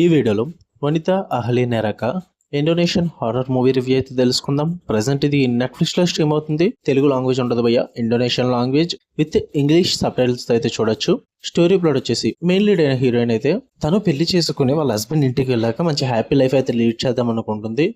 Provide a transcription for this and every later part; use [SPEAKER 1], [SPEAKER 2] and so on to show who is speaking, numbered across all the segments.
[SPEAKER 1] ఈ వీడియోలో వనిత అహ్లీ నెరక ఇండోనేషియన్ హారర్ మూవీ రివ్యూ అయితే తెలుసుకుందాం. ప్రెసెంట్ ఇది నెట్ఫ్లిక్స్ లో స్ట్రీమ్ అవుతుంది. తెలుగు లాంగ్వేజ్ ఉండదు భయ్య, Indonesian language with English sub titles అయితే చూడొచ్చు. స్టోరీ ప్లాట్ వచ్చేసి మెయిన్ లీడ్ అయిన హీరోయిన్ అయితే తను పెళ్లి చేసుకుని వాళ్ళ హస్బెండ్ ఇంటికి వెళ్ళాక మంచి హ్యాపీ లైఫ్ అయితే లీడ్ చేద్దాం అనుకుంటుంది.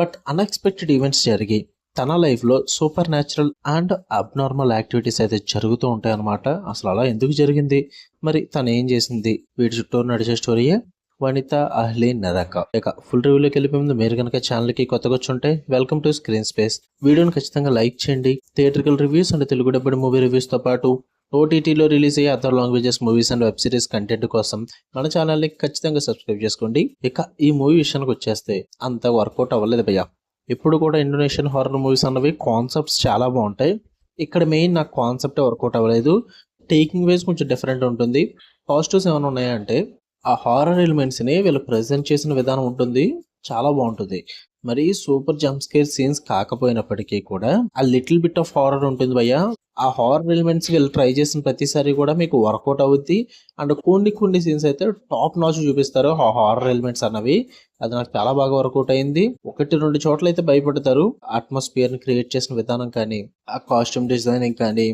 [SPEAKER 1] బట్ అన్ఎక్స్పెక్టెడ్ ఈవెంట్స్ జరిగి తన లైఫ్ లో super natural and abnormal activities అయితే జరుగుతూ ఉంటాయి అనమాట. అసలు అలా ఎందుకు జరిగింది, మరి తను ఏం చేసింది, వీటి చుట్టూ నడిచే స్టోరీయే వనిత అహ్లీ నెరక. ఇక ఫుల్ రివ్యూలోకి వెళ్ళిపోయే ముందు మీరు కనుక ఛానల్కి కొత్తగా వచ్చుంటే వెల్కమ్ టు స్క్రీన్ స్పేస్. వీడియోని ఖచ్చితంగా లైక్ చేయండి. Theatrical reviews and Telugu dubbed movie రివ్యూస్తో పాటు ఓటీటీలో రిలీజ్ అయ్యే other languages movies and web series content కోసం మన ఛానల్ని ఖచ్చితంగా సబ్స్క్రైబ్ చేసుకోండి. ఇక ఈ మూవీ విషయానికి వచ్చేస్తే అంత వర్కౌట్ అవ్వలేదు భయ్య. ఇప్పుడు కూడా ఇండోనేషియన్ హారర్ మూవీస్ అన్నవి కాన్సెప్ట్స్ చాలా బాగుంటాయి. ఇక్కడ మెయిన్ నాకు కాన్సెప్ట్ వర్కౌట్ అవ్వలేదు. టేకింగ్ వైజ్ కొంచెం డిఫరెంట్ ఉంటుంది. పాజిటివ్స్ ఏమైనా ఉన్నాయంటే ఆ హారర్ ఎలిమెంట్స్ని వీళ్ళు ప్రజెంట్ చేసిన విధానం ఉంటుంది, చాలా బాగుంటుంది. మరి సూపర్ జంప్ స్కేర్ సీన్స్ కాకపోయినప్పటికీ కూడా ఆ లిటిల్ బిట్ ఆఫ్ హారర్ ఉంటుంది భయ్య. ఆ హారర్ ఎలిమెంట్స్ వీళ్ళు ట్రై చేసిన ప్రతిసారి కూడా మీకు వర్కౌట్ అవుద్ది. అండ్ కొన్ని సీన్స్ అయితే టాప్ నాచ్ చూపిస్తారు ఆ హారర్ ఎలిమెంట్స్ అన్నవి. అది నాకు చాలా బాగా వర్కౌట్ అయింది. 1-2 చోట్ల అయితే భయపడతారు. అట్మాస్ఫియర్ ని క్రియేట్ చేసిన విధానం కానీ, ఆ కాస్ట్యూమ్ డిజైనింగ్ కానీ,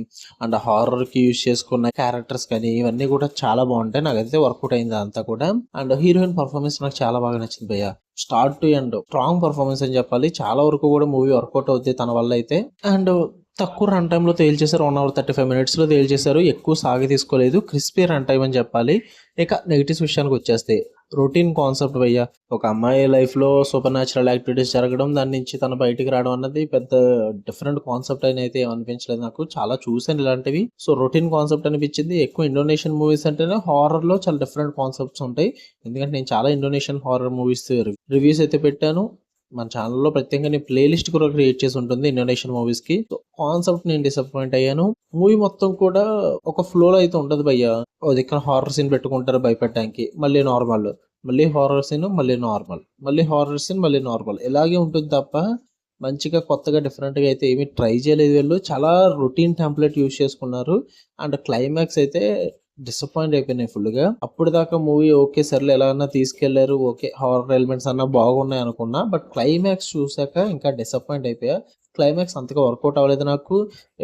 [SPEAKER 1] అండ్ హారర్ కి యూజ్ చేసుకున్న క్యారెక్టర్స్ కానీ, ఇవన్నీ కూడా చాలా బాగుంటాయి. నాకైతే వర్కౌట్ అయింది అంతా కూడా. అండ్ హీరోయిన్ పర్ఫార్మెన్స్ నాకు చాలా బాగా నచ్చింది భయ్య. Start to and strong performance అని చెప్పాలి. చాలా వరకు కూడా మూవీ వర్కౌట్ అవుతుంది తన వల్ల అయితే. అండ్ తక్కువ రన్ టైంలో తేల్చేశారు. 1 hour 35 minutes తేల్చేశారు. ఎక్కువ సాగి తీసుకోలేదు. క్రిస్పీ రన్ టైం అని చెప్పాలి. ఇక నెగిటివ్స్ విషయానికి వచ్చేస్తే రొటీన్ కాన్సెప్ట్ భయ్య. ఒక అమ్మాయి లైఫ్లో సూపర్ న్యాచురల్ యాక్టివిటీస్ జరగడం, దాని నుంచి తను బయటికి రావడం అన్నది పెద్ద డిఫరెంట్ కాన్సెప్ట్ అని అయితే అనిపించలేదు నాకు. చాలా చూసాను ఇలాంటివి. సో రొటీన్ కాన్సెప్ట్ అనిపించింది. ఎక్కువ ఇండోనేషియన్ మూవీస్ అంటేనే హారర్లో చాలా డిఫరెంట్ కాన్సెప్ట్స్ ఉంటాయి. ఎందుకంటే నేను చాలా ఇండోనేషియన్ హారర్ మూవీస్ రివ్యూస్ అయితే పెట్టాను. మన ఛానల్లో ప్రత్యేకంగా నేను ప్లేలిస్ట్ కూడా క్రియేట్ చేసి ఉంటుంది ఇండోనేషియన్ మూవీస్ కి. కాన్సెప్ట్ నేను డిసప్పాయింట్ అయ్యాను. మూవీ మొత్తం కూడా ఒక ఫ్లోలో అయితే ఉండదు భయ్య. ఓ దగ్గర హారర్ సీన్ పెట్టుకుంటారు భయపెట్టడానికి, మళ్ళీ నార్మల్, మళ్ళీ హారర్ సీన్, మళ్ళీ నార్మల్, మళ్ళీ హారర్ సీన్, మళ్ళీ నార్మల్, ఇలాగే ఉంటుంది తప్ప మంచిగా కొత్తగా డిఫరెంట్గా అయితే ఏమీ ట్రై చేయలేదు వీళ్ళు. చాలా రొటీన్ టెంప్లెట్ యూజ్ చేసుకున్నారు. అండ్ క్లైమాక్స్ అయితే డిసప్పాయింట్ అయిపోయినాయి ఫుల్గా. అప్పుడు దాకా మూవీ ఓకే సర్లే ఎలాగన్నా తీసుకెళ్లారు, ఓకే హారర్ ఎలిమెంట్స్ అన్నా బాగున్నాయి అనుకున్నా. బట్ క్లైమాక్స్ చూసాక ఇంకా డిసప్పాయింట్ అయిపోయా. క్లైమాక్స్ అంతగా వర్కౌట్ అవ్వలేదు నాకు.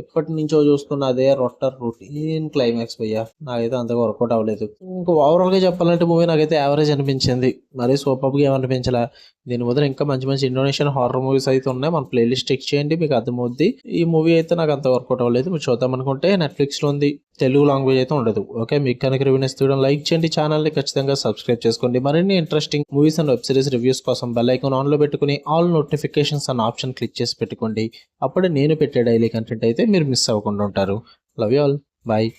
[SPEAKER 1] ఎప్పటి నుంచో చూస్తున్న అదే రొటీన్ క్లైమాక్స్ భయ్యా. నాకైతే అంతగా వర్కౌట్ అవ్వలేదు. ఇంకా ఓవరాల్ గా చెప్పాలంటే మూవీ నాకైతే యావరేజ్ అనిపించింది. మరీ సూపర్ గా ఏమనిపించలే. దీని వల్ల ఇంకా మంచి ఇండోనేషియన్ హారర్ మూవీస్ అయితే ఉన్నాయి. మన ప్లేలిస్ట్ చెక్ చేయండి, మీకు అర్థమవుద్ది. ఈ మూవీ అయితే నాకు అంత వర్కౌట్ అవ్వలేదు. మీరు చూద్దాం అనుకుంటే నెట్ఫ్లిక్స్ లో ఉంది. తెలుగు లాంగ్వేజ్ అయితే ఉండదు. ఓకే, మీకు కనుక రివ్యూస్ తీయడం లైక్ చేయండి. ఛానల్ని ఖచ్చితంగా సబ్స్క్రైబ్ చేసుకోండి. మరిన్ని interesting movies and web series reviews కోసం బెల్ ఐకాన్ ఆన్ లో పెట్టుకుని ఆల్ నోటిఫికేషన్స్ అన్న ఆప్షన్ క్లిక్ చేసి పెట్టుకోండి. అప్పుడే నేను పెట్టే డైలీ కంటెంట్ అయితే మీరు మిస్ అవ్వకుండా ఉంటారు. Love you all, bye.